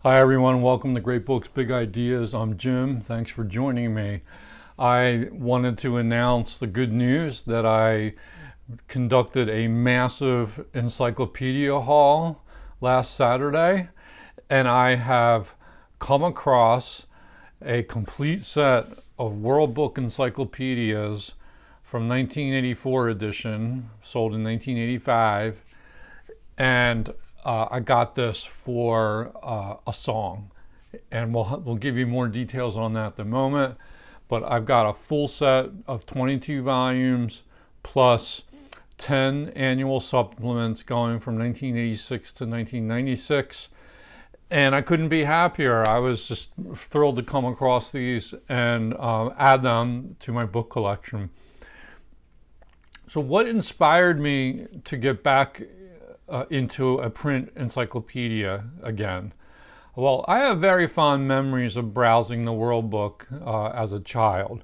Hi everyone, welcome to Great Books, Big Ideas. I'm Jim. Thanks for joining me. I wanted to announce the good news that I conducted a massive encyclopedia haul last Saturday, and I have come across a complete set of World Book Encyclopedias from 1984 edition, sold in 1985, and I got this for a song, and we'll give you more details on that in a moment. But I've got a full set of 22 volumes plus 10 annual supplements going from 1986 to 1996. And I couldn't be happier. I was just thrilled to come across these and add them to my book collection. So what inspired me to get back into a print encyclopedia again? Well, I have very fond memories of browsing the World Book as a child.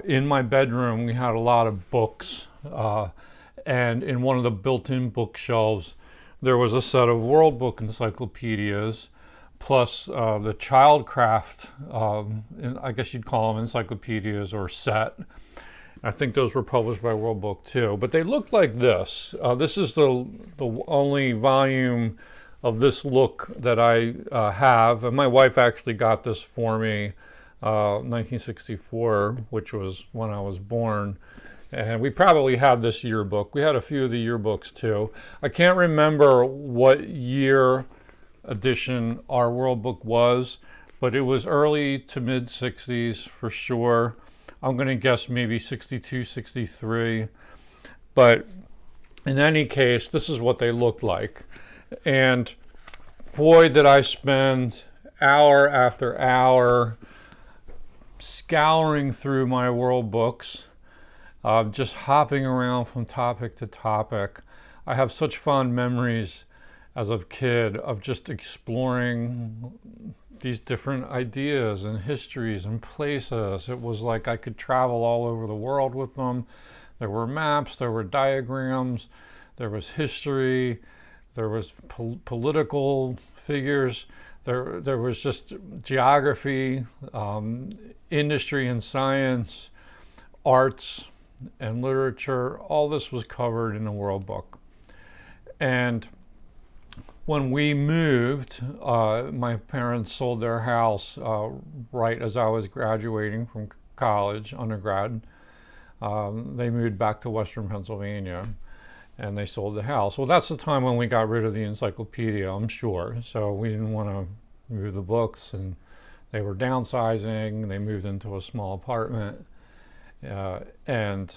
In my bedroom, we had a lot of books, and in one of the built-in bookshelves, there was a set of World Book encyclopedias, plus the Childcraft, I guess you'd call them encyclopedias or set. I think those were published by World Book too, but they looked like this. This is the only volume of this look that I have, and my wife actually got this for me 1964, which was when I was born, and we probably had this yearbook. We had a few of the yearbooks too. I can't remember what year edition our World Book was, but it was early to mid 60s for sure. I'm going to guess maybe 62, 63. But in any case, this is what they looked like. And boy, did I spend hour after hour scouring through my World Books, just hopping around from topic to topic. I have such fond memories as a kid of just exploring these different ideas and histories and places. It was like I could travel all over the world with them. There were maps, there were diagrams, there was history, there was political figures, there was just geography, industry and science, arts and literature. All this was covered in the World Book. And when we moved, my parents sold their house right as I was graduating from college, undergrad. They moved back to Western Pennsylvania, and they sold the house. Well, that's the time when we got rid of the encyclopedia, I'm sure. So we didn't want to move the books, and they were downsizing. They moved into a small apartment, and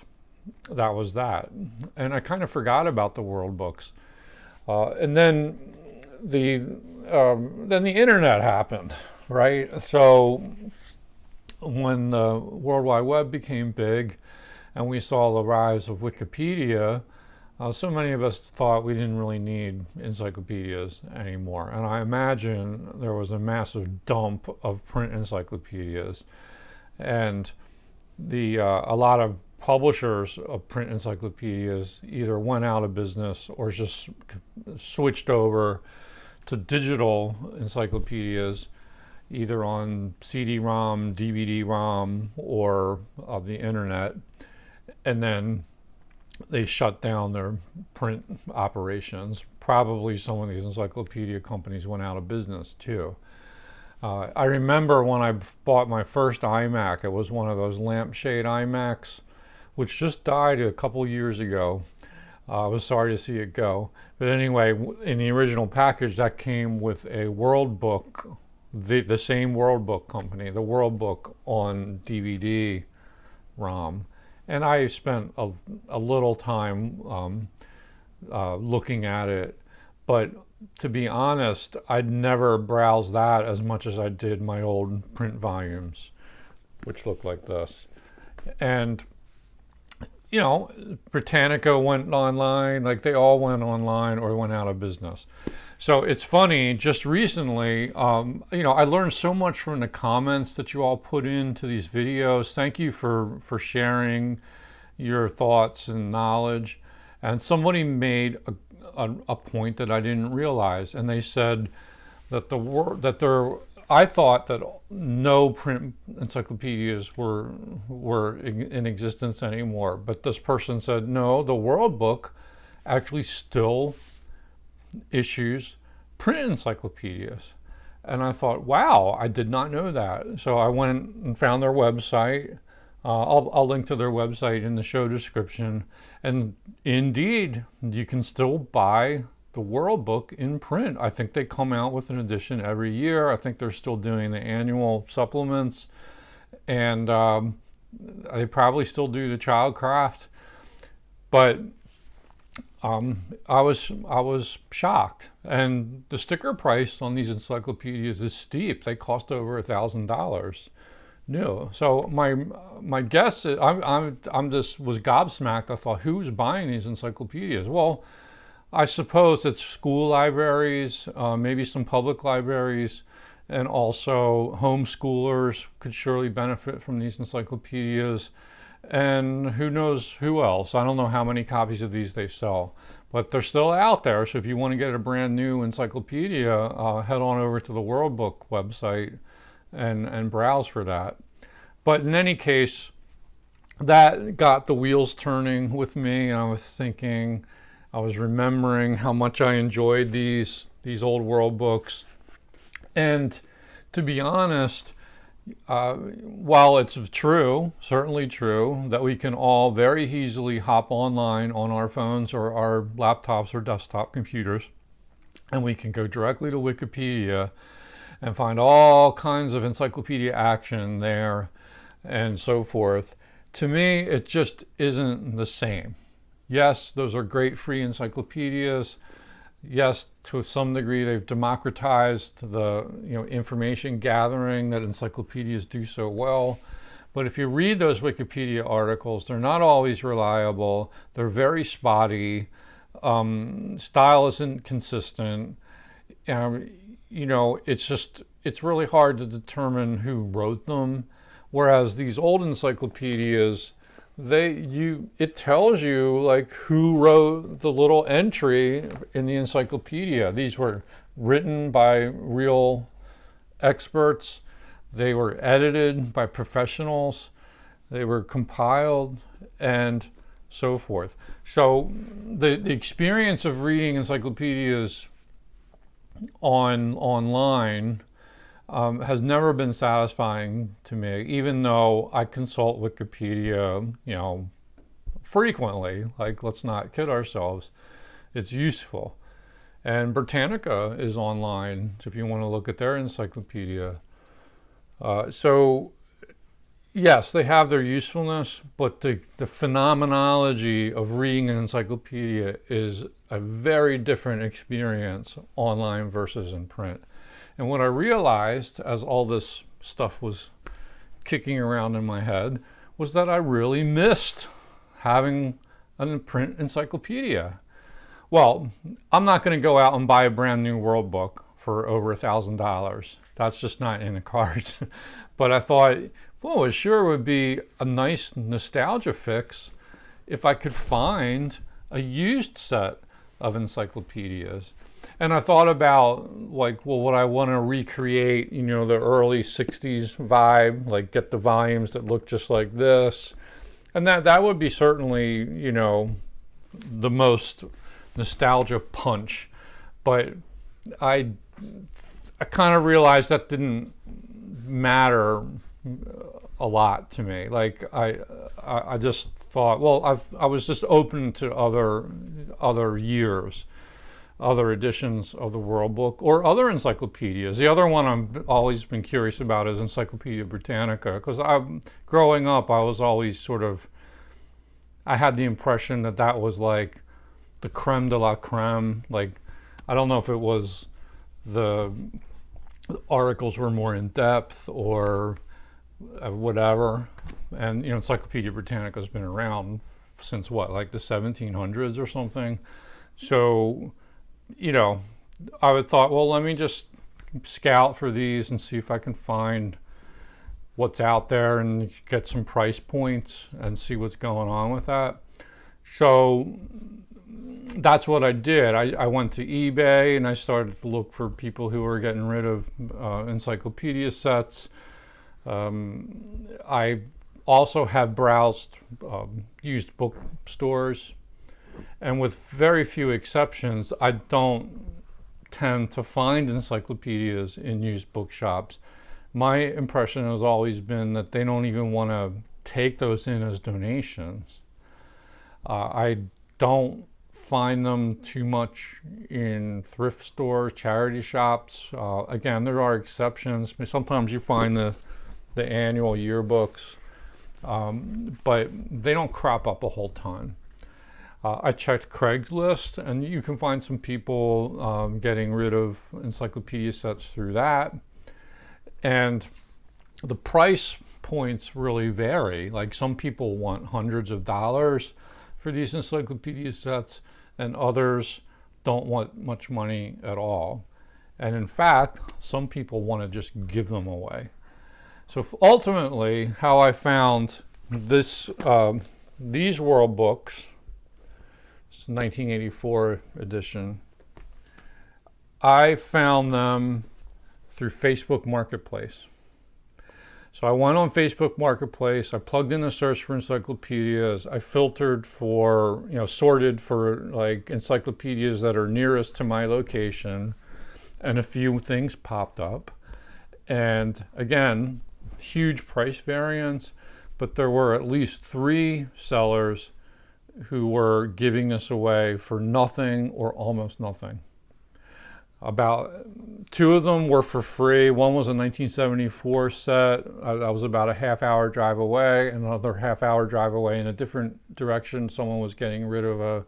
that was that. And I kind of forgot about the World Books. And then the internet happened, right? So when the World Wide Web became big and we saw the rise of Wikipedia, so many of us thought we didn't really need encyclopedias anymore. And I imagine there was a massive dump of print encyclopedias. And a lot of publishers of print encyclopedias either went out of business or just switched over to digital encyclopedias, either on CD-ROM, DVD-ROM, or the internet. And then they shut down their print operations. Probably some of these encyclopedia companies went out of business too. I remember when I bought my first iMac, it was one of those lampshade iMacs, which just died a couple years ago. I was sorry to see it go. But anyway, in the original package, that came with a World Book, the same World Book company, the World Book on DVD-ROM. And I spent a little time looking at it. But to be honest, I'd never browsed that as much as I did my old print volumes, which look like this. And you know, Britannica went online, like they all went online or went out of business. So it's funny, just recently, I learned so much from the comments that you all put into these videos. Thank you for sharing your thoughts and knowledge. And somebody made a point that I didn't realize, and they said, that I thought that no print encyclopedias were in existence anymore, but this person said no, the World Book actually still issues print encyclopedias. And I thought, wow, I did not know that. So I went and found their website. I'll link to their website in the show description. And indeed, you can still buy the World Book in print. I think they come out with an edition every year. I think they're still doing the annual supplements. And they probably still do the Childcraft. But I was shocked, and the sticker price on these encyclopedias is steep. They cost over $1,000 new. So my guess is I'm just was gobsmacked. I thought, who's buying these encyclopedias? Well, I suppose it's school libraries, maybe some public libraries, and also homeschoolers could surely benefit from these encyclopedias. And who knows who else. I don't know how many copies of these they sell, but they're still out there. So if you want to get a brand new encyclopedia, head on over to the World Book website and browse for that. But in any case, that got the wheels turning with me. I was thinking, I was remembering how much I enjoyed these old World Books. And to be honest, while it's true, certainly true, that we can all very easily hop online on our phones or our laptops or desktop computers, and we can go directly to Wikipedia and find all kinds of encyclopedia action there and so forth. To me, it just isn't the same. Yes, those are great free encyclopedias. Yes, to some degree, they've democratized the information gathering that encyclopedias do so well. But if you read those Wikipedia articles, they're not always reliable. They're very spotty. Style isn't consistent. It's really hard to determine who wrote them. Whereas these old encyclopedias, it tells you like who wrote the little entry in the encyclopedia. These were written by real experts. They were edited by professionals. They were compiled and so forth. So the experience of reading encyclopedias online has never been satisfying to me, even though I consult Wikipedia, frequently. Like, let's not kid ourselves. It's useful. And Britannica is online, so if you want to look at their encyclopedia. So, yes, they have their usefulness, but the phenomenology of reading an encyclopedia is a very different experience online versus in print. And what I realized as all this stuff was kicking around in my head was that I really missed having a print encyclopedia. Well, I'm not going to go out and buy a brand new World Book for over $1,000. That's just not in the cards. But I thought, well, it sure would be a nice nostalgia fix if I could find a used set of encyclopedias. And I thought about, like, well, would I want to recreate, the early 60s vibe, like get the volumes that look just like this? And that would be certainly, the most nostalgia punch. But I kind of realized that didn't matter a lot to me. Like, I just thought, well, I was just open to other years, other editions of the World Book, or other encyclopedias. The other one I've always been curious about is Encyclopedia Britannica, because growing up, I was always I had the impression that was like the creme de la creme. Like, I don't know if it was the articles were more in depth or whatever. And, Encyclopedia Britannica has been around since like the 1700s or something. So, I would thought, well, let me just scout for these and see if I can find what's out there and get some price points and see what's going on with that. So that's what I did. I went to eBay and I started to look for people who were getting rid of encyclopedia sets. I also have browsed used bookstores, and with very few exceptions, I don't tend to find encyclopedias in used bookshops. My impression has always been that they don't even want to take those in as donations. I don't find them too much in thrift stores, charity shops. Again, there are exceptions. Sometimes you find the annual yearbooks, but they don't crop up a whole ton. I checked Craigslist, and you can find some people getting rid of encyclopedia sets through that. And the price points really vary. Like, some people want hundreds of dollars for these encyclopedia sets, and others don't want much money at all. And in fact, some people want to just give them away. So ultimately, how I found these World Books, it's 1984 edition, I found them through Facebook Marketplace. So I went on Facebook Marketplace, I plugged in a search for encyclopedias, I filtered for, sorted for like encyclopedias that are nearest to my location, and a few things popped up. And again, huge price variance, but there were at least 3 sellers who were giving this away for nothing or almost nothing. About 2 of them were for free. One was a 1974 set. I was about a half-hour drive away. Another half-hour drive away in a different direction, someone was getting rid of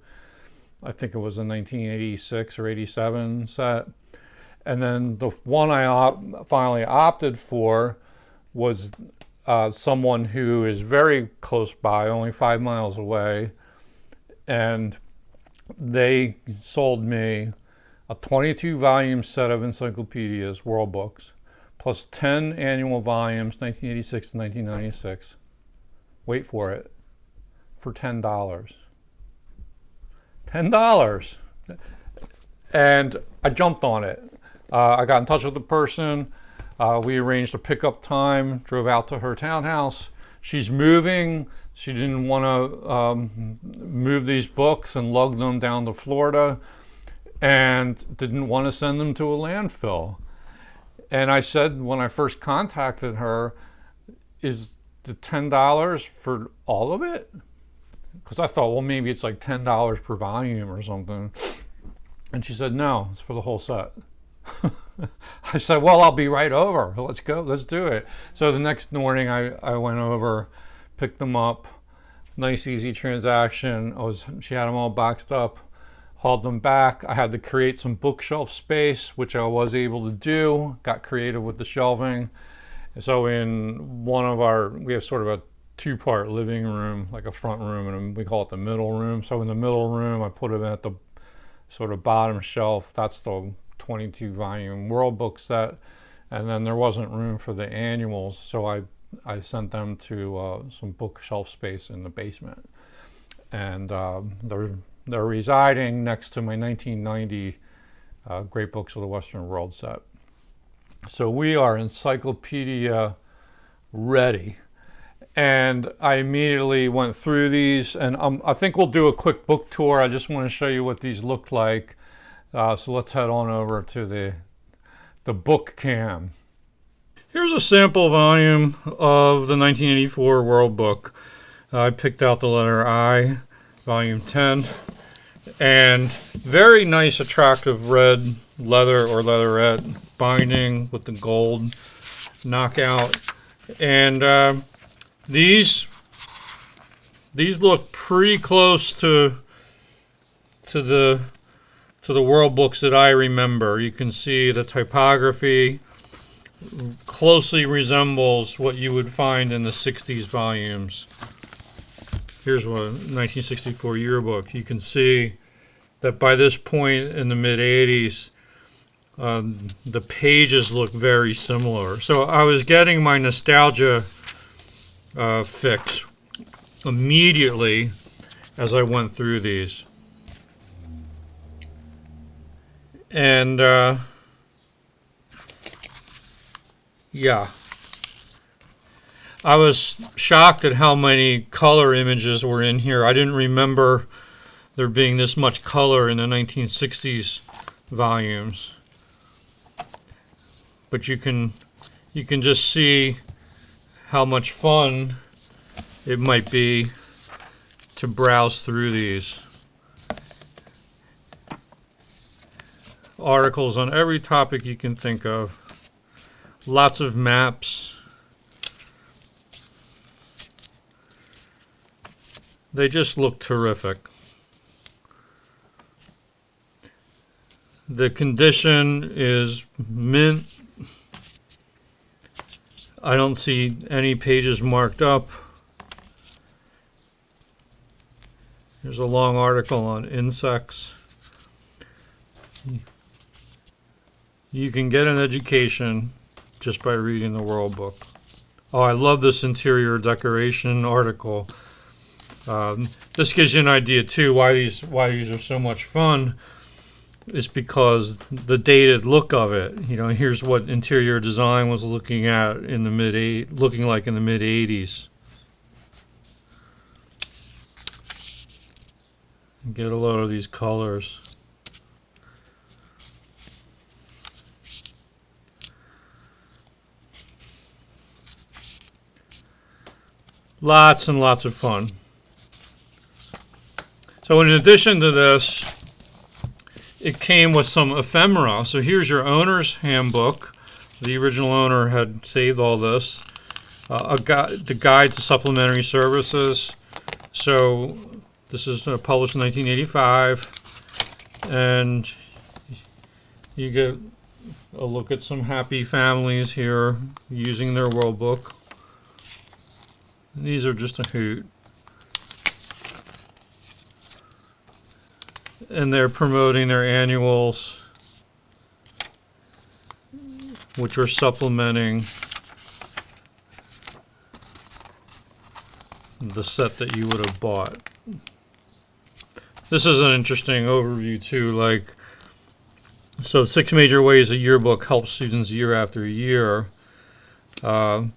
I think it was a 1986 or 87 set. And then the one I finally opted for was someone who is very close by, only 5 miles away. And they sold me a 22-volume set of encyclopedias, World Books, plus 10 annual volumes, 1986 to 1996. Wait for it, for $10. $10! And I jumped on it. I got in touch with the person. We arranged a pickup time, drove out to her townhouse. She's moving. She didn't want to move these books and lug them down to Florida, and didn't want to send them to a landfill. And I said, when I first contacted her, is the $10 for all of it? Because I thought, well, maybe it's like $10 per volume or something. And she said, no, it's for the whole set. I said, well, I'll be right over. Let's go. Let's do it. So the next morning I went over, picked them up. Nice, easy transaction. She had them all boxed up, hauled them back. I had to create some bookshelf space, which I was able to do. Got creative with the shelving. So in we have sort of a 2-part living room, like a front room, and we call it the middle room. So in the middle room, I put them at the sort of bottom shelf. That's the 22-volume World Book set. And then there wasn't room for the annuals, so I sent them to some bookshelf space in the basement. And they're residing next to my 1990 Great Books of the Western World set. So we are encyclopedia ready. And I immediately went through these, and I think we'll do a quick book tour. I just want to show you what these look like. So let's head on over to the book cam. Here's a sample volume of the 1984 World Book. I picked out the letter I, volume 10, and very nice, attractive red leather or leatherette binding with the gold knockout. And these look pretty close to the World Books that I remember. You can see the typography closely resembles what you would find in the 60s volumes. Here's one, 1964 yearbook. You can see that by this point in the mid-80s, the pages look very similar. So I was getting my nostalgia fix immediately as I went through these. And yeah, I was shocked at how many color images were in here. I didn't remember there being this much color in the 1960s volumes. But you can just see how much fun it might be to browse through these. Articles on every topic you can think of. Lots of maps. They just look terrific. The condition is mint. I don't see any pages marked up. There's a long article on insects. You can get an education just by reading the World Book. Oh, I love this interior decoration article. This gives you an idea too why these are so much fun. It's because the dated look of it. You know, here's what interior design was looking like in the mid 80s. Get a load of these colors. Lots and lots of fun. So in addition to this, it came with some ephemera. So here's your owner's handbook. The original owner had saved all this. The guide to supplementary services. So this is published in 1985. And you get a look at some happy families here using their World Book. These are just a hoot. And they're promoting their annuals, which are supplementing the set that you would have bought. This is an interesting overview too. Like, so 6 major ways a yearbook helps students year after year, and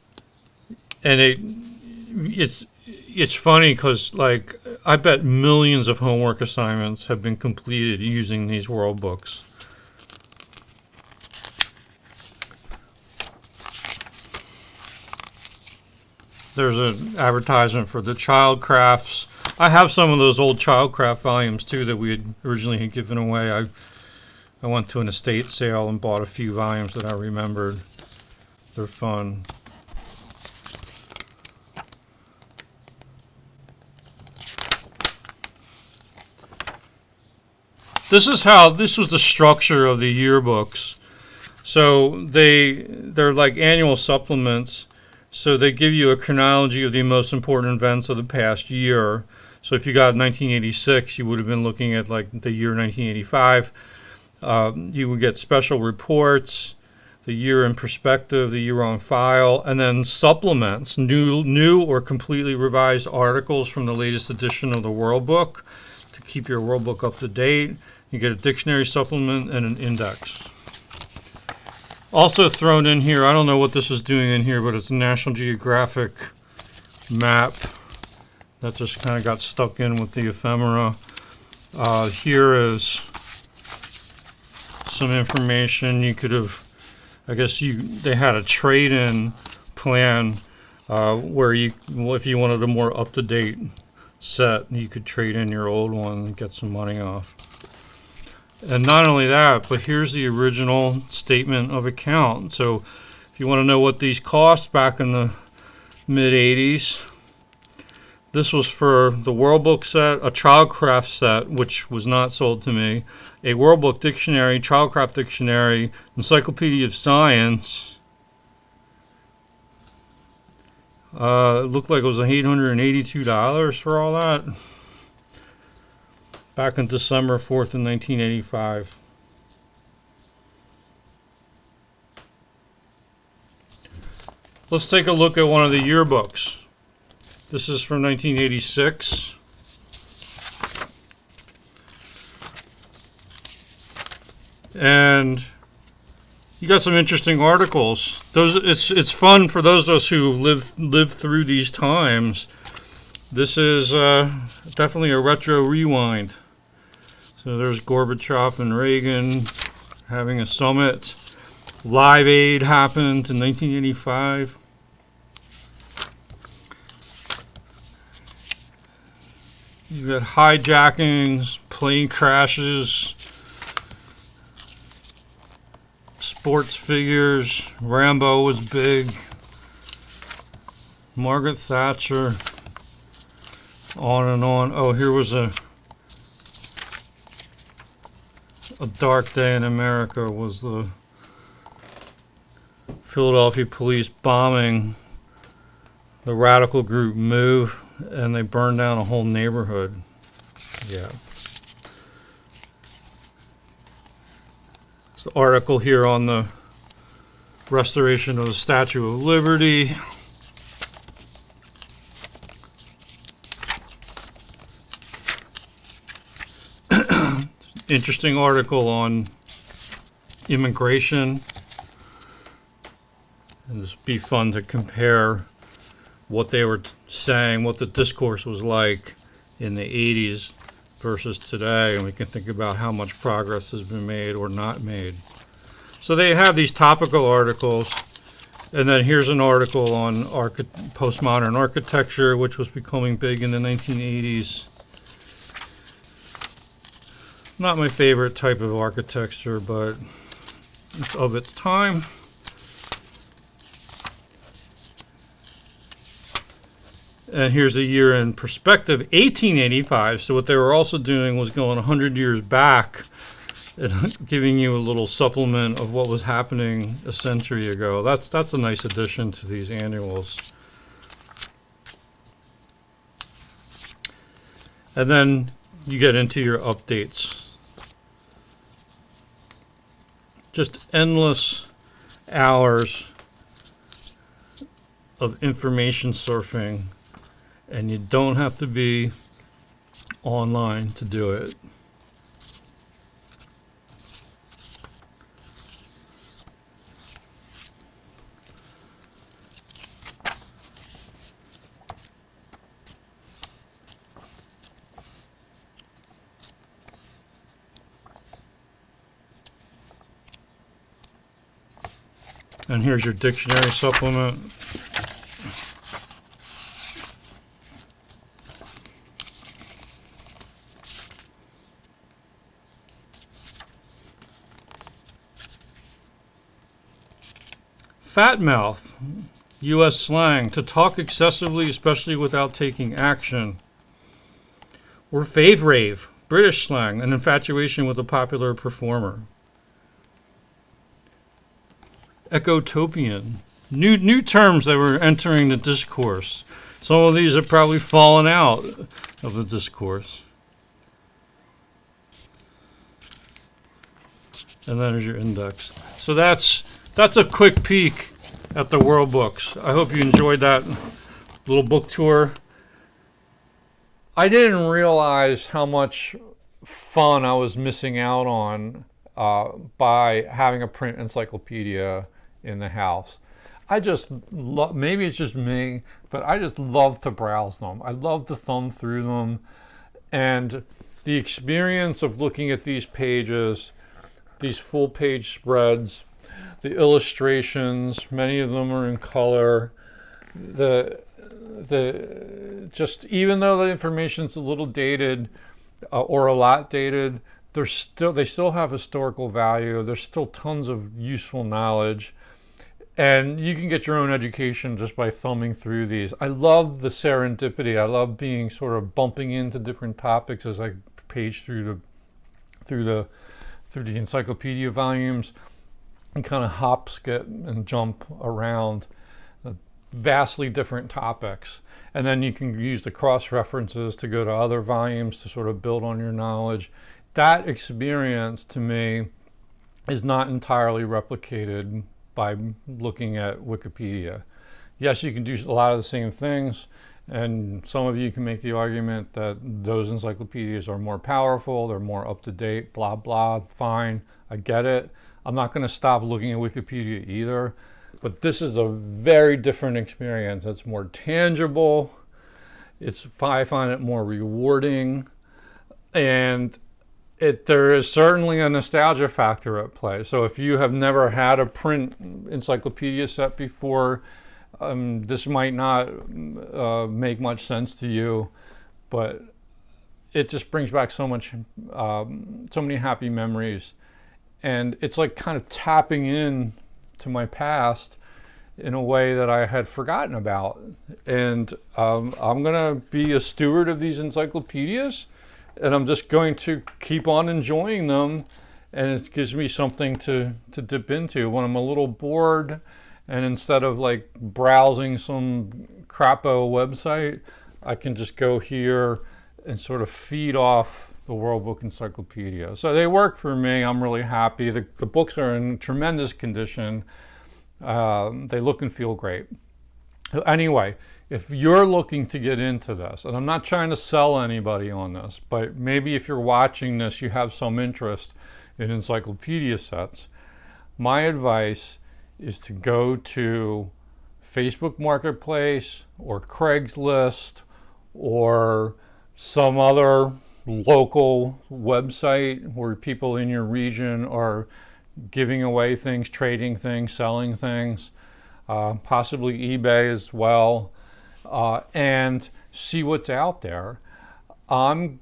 it's funny because, like, I bet millions of homework assignments have been completed using these World Books. There's an advertisement for the child crafts. I have some of those old child craft volumes too that we had originally had given away. I went to an estate sale and bought a few volumes that I remembered. They're fun. This was the structure of the yearbooks. So they're like annual supplements. So they give you a chronology of the most important events of the past year. So if you got 1986, you would have been looking at like the year 1985. You would get special reports, the year in perspective, the year on file, and then supplements, new or completely revised articles from the latest edition of the World Book to keep your World Book up to date. You get a dictionary supplement and an index. Also thrown in here, I don't know what this is doing in here, but it's a National Geographic map that just kind of got stuck in with the ephemera. Here is some information. You could have, I guess they had a trade-in plan where if you wanted a more up-to-date set, you could trade in your old one and get some money off. And not only that, but here's the original statement of account. So if you want to know what these cost back in the mid-80s, this was for the World Book set, a Childcraft set, which was not sold to me, a World Book dictionary, Childcraft dictionary, Encyclopedia of Science. It looked like it was $882 for all that. Back on December 4th in 1985. Let's take a look at one of the yearbooks. This is from 1986. And you got some interesting articles. It's fun for those of us who lived through these times. This is definitely a retro rewind. So there's Gorbachev and Reagan having a summit. Live Aid happened in 1985. You got hijackings, plane crashes, sports figures. Rambo was big. Margaret Thatcher. On and on. Oh, here was a dark day in America. Was the Philadelphia police bombing the radical group Move, and they burned down a whole neighborhood. Yeah. There's an article here on the restoration of the Statue of Liberty. Interesting article on immigration. And this would be fun to compare what they were saying, what the discourse was like in the 80s versus today, and we can think about how much progress has been made or not made. So they have these topical articles, and then here's an article on postmodern architecture, which was becoming big in the 1980s. Not my favorite type of architecture, but it's of its time. And here's a year in perspective, 1885. So what they were also doing was going 100 years back and giving you a little supplement of what was happening a century ago. That's a nice addition to these annuals. And then you get into your updates. Just endless hours of information surfing. And you don't have to be online to do it. And here's your dictionary supplement. Fat mouth, U.S. slang, to talk excessively, especially without taking action. Or fave rave, British slang, an infatuation with a popular performer. Ecotopian, new terms that were entering the discourse. Some of these have probably fallen out of the discourse. And then there's your index. So that's a quick peek at the World Books. I hope you enjoyed that little book tour. I didn't realize how much fun I was missing out on by having a print encyclopedia in the house. I just maybe it's just me, but I just love to browse them. I love to thumb through them, and the experience of looking at these pages, these full page spreads, the illustrations, many of them are in color. Just even though the information's a little dated or a lot dated, they still have historical value. There's still tons of useful knowledge, and you can get your own education just by thumbing through these. I love the serendipity. I love being sort of bumping into different topics as I page through the encyclopedia volumes, and kind of hop, skip, and jump around vastly different topics. And then you can use the cross references to go to other volumes to sort of build on your knowledge. That experience, to me, is not entirely replicated by looking at Wikipedia. Yes, you can do a lot of the same things, And some of you can make the argument that those encyclopedias are more powerful, they're more up to date, blah, blah, fine, I get it. I'm not going to stop looking at Wikipedia either, but this is a very different experience. It's more tangible, I find it more rewarding, and there is certainly a nostalgia factor at play. So if you have never had a print encyclopedia set before, this might not make much sense to you, but it just brings back so many happy memories, and it's like kind of tapping in to my past in a way that I had forgotten about. And I'm gonna be a steward of these encyclopedias, and I'm just going to keep on enjoying them, and it gives me something to dip into when I'm a little bored. And instead of like browsing some crapo website, I can just go here and sort of feed off the World Book Encyclopedia. So they work for me. I'm really happy. The books are in tremendous condition. They look and feel great. Anyway, if you're looking to get into this, and I'm not trying to sell anybody on this, but maybe if you're watching this, you have some interest in encyclopedia sets, my advice is to go to Facebook Marketplace or Craigslist or some other local website where people in your region are giving away things, trading things, selling things, possibly eBay as well, and see what's out there. I'm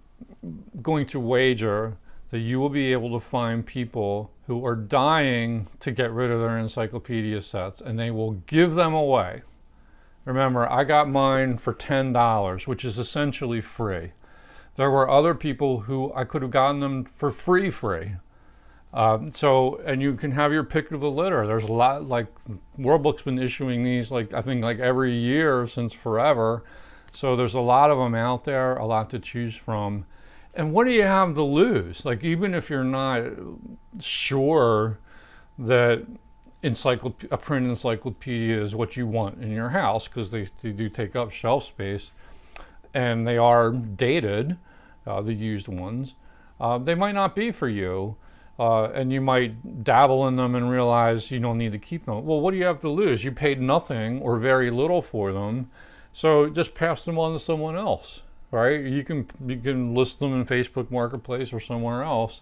going to wager that you will be able to find people who are dying to get rid of their encyclopedia sets, and they will give them away. Remember, I got mine for $10, which is essentially free. There were other people who I could have gotten them for free. And you can have your pick of the litter. There's a lot, like World Book's been issuing these I think every year since forever. So there's a lot of them out there, a lot to choose from. And what do you have to lose? Like, even if you're not sure that a print encyclopedia is what you want in your house, because they do take up shelf space, and they are dated, the used ones, they might not be for you. And you might dabble in them and realize you don't need to keep them. Well, what do you have to lose? You paid nothing or very little for them, so just pass them on to someone else, right? You can list them in Facebook Marketplace or somewhere else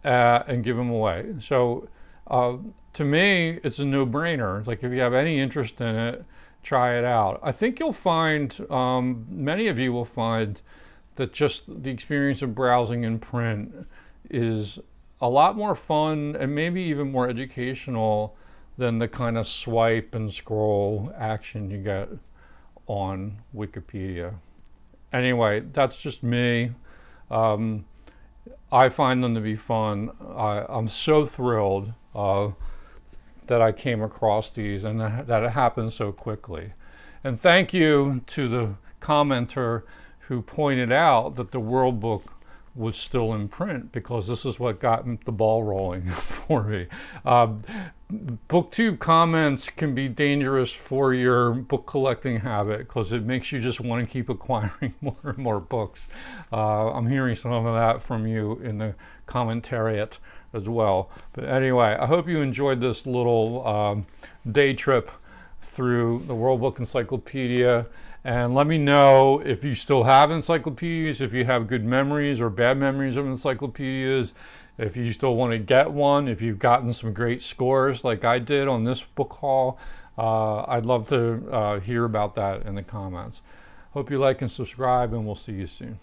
and give them away. So to me, it's a no-brainer. Like, if you have any interest in it, try it out. I think you'll find, many of you will find, that just the experience of browsing in print is a lot more fun and maybe even more educational than the kind of swipe and scroll action you get on Wikipedia. Anyway, that's just me. I find them to be fun. I'm so thrilled that I came across these and that it happened so quickly. And thank you to the commenter who pointed out that the World Book was still in print, because this is what got the ball rolling for me. BookTube comments can be dangerous for your book collecting habit, because it makes you just want to keep acquiring more and more books. I'm hearing some of that from you in the commentariat as well. But anyway, I hope you enjoyed this little day trip through the World Book Encyclopedia. And let me know if you still have encyclopedias, if you have good memories or bad memories of encyclopedias, if you still want to get one, if you've gotten some great scores like I did on this book haul. I'd love to hear about that in the comments. Hope you like and subscribe, and we'll see you soon.